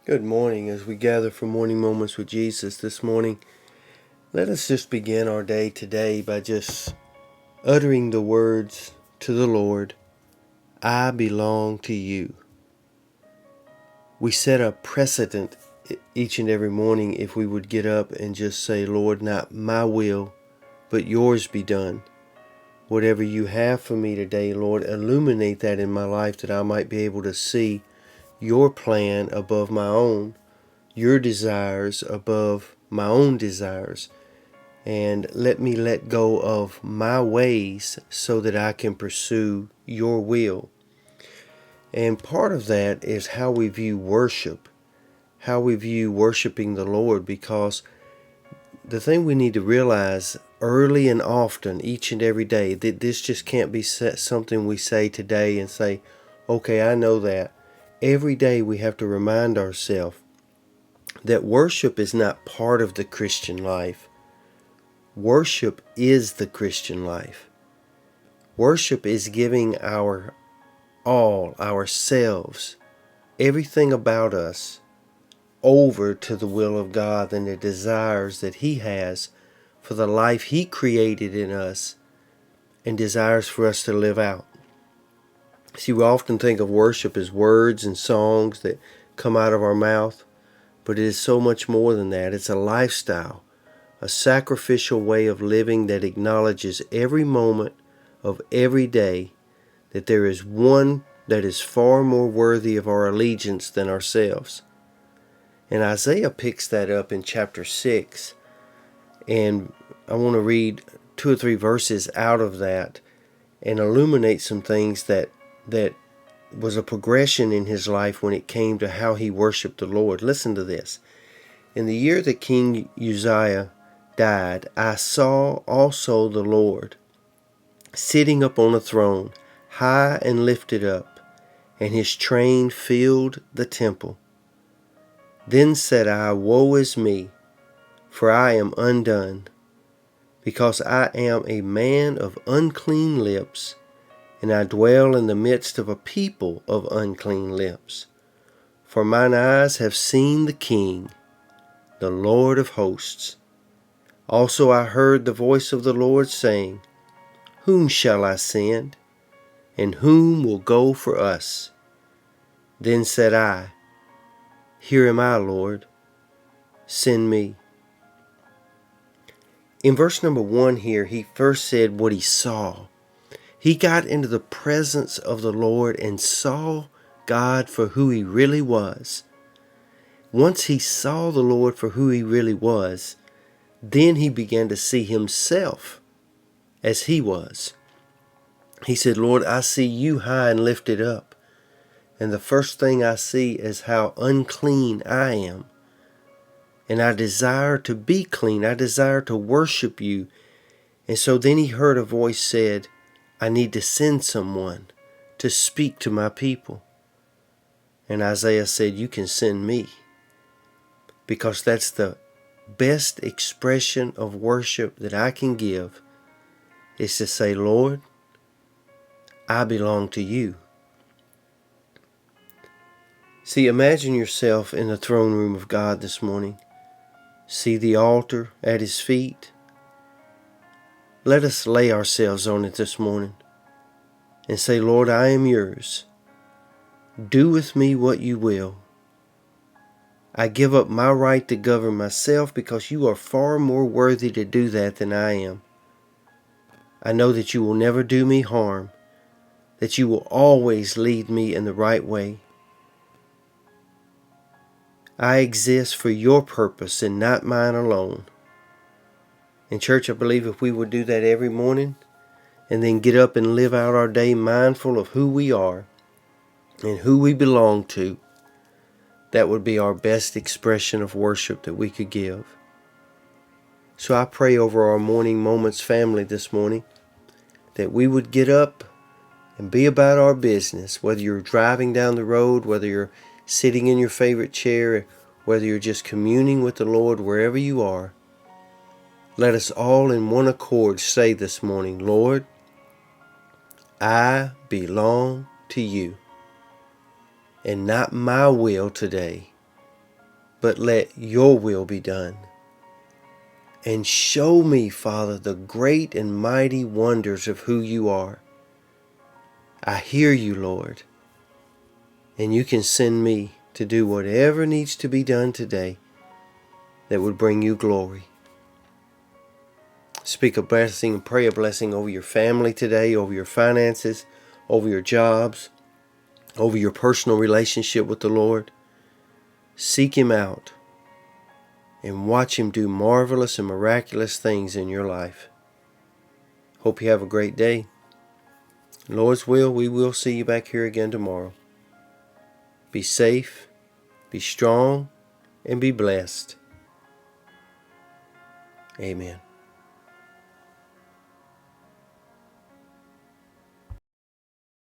Good morning. As we gather for morning moments with Jesus this morning, let us just begin our day today by just uttering the words to the Lord, I belong to you. We set a precedent each and every morning if we would get up and just say, Lord, not my will, but yours be done. Whatever you have for me today, Lord, illuminate that in my life that I might be able to see your plan above my own, your desires above my own desires, and let me let go of my ways so that I can pursue your will. And part of that is how we view worship, how we view worshiping the Lord, because the thing we need to realize early and often, each and every day, that this just can't be something we say today and say, okay, I know that. Every day we have to remind ourselves that worship is not part of the Christian life. Worship is the Christian life. Worship is giving our all, ourselves, everything about us, over to the will of God and the desires that He has for the life He created in us and desires for us to live out. See, we often think of worship as words and songs that come out of our mouth, but it is so much more than that. It's a lifestyle, a sacrificial way of living that acknowledges every moment of every day that there is one that is far more worthy of our allegiance than ourselves. And Isaiah picks that up in chapter 6. And I want to read 2 or 3 verses out of that and illuminate some things that was a progression in his life when it came to how he worshiped the Lord. Listen to this. In the year that King Uzziah died, I saw also the Lord sitting upon a throne, high and lifted up, and his train filled the temple. Then said I, Woe is me, for I am undone, because I am a man of unclean lips, and I dwell in the midst of a people of unclean lips. For mine eyes have seen the King, the Lord of hosts. Also I heard the voice of the Lord saying, Whom shall I send? And whom will go for us? Then said I, Here am I, Lord, send me. In verse number 1 here, he first said what he saw. He got into the presence of the Lord and saw God for who He really was. Once he saw the Lord for who He really was, then he began to see himself as He was. He said, Lord, I see you high and lifted up. And the first thing I see is how unclean I am. And I desire to be clean. I desire to worship you. And so then he heard a voice said, I need to send someone to speak to my people. And Isaiah said, you can send me. Because that's the best expression of worship that I can give, is to say, Lord, I belong to you. See, imagine yourself in the throne room of God this morning. See the altar at His feet. Let us lay ourselves on it this morning and say, Lord, I am yours. Do with me what you will. I give up my right to govern myself because you are far more worthy to do that than I am. I know that you will never do me harm, that you will always lead me in the right way. I exist for your purpose and not mine alone. In church, I believe if we would do that every morning and then get up and live out our day mindful of who we are and who we belong to, that would be our best expression of worship that we could give. So I pray over our Morning Moments family this morning that we would get up and be about our business, whether you're driving down the road, whether you're sitting in your favorite chair, whether you're just communing with the Lord wherever you are. Let us all in one accord say this morning, Lord, I belong to you, and not my will today, but let your will be done. And show me, Father, the great and mighty wonders of who you are. I hear you, Lord, and you can send me to do whatever needs to be done today that would bring you glory. Speak a blessing and pray a blessing over your family today, over your finances, over your jobs, over your personal relationship with the Lord. Seek Him out and watch Him do marvelous and miraculous things in your life. Hope you have a great day. Lord's will, we will see you back here again tomorrow. Be safe, be strong, and be blessed. Amen.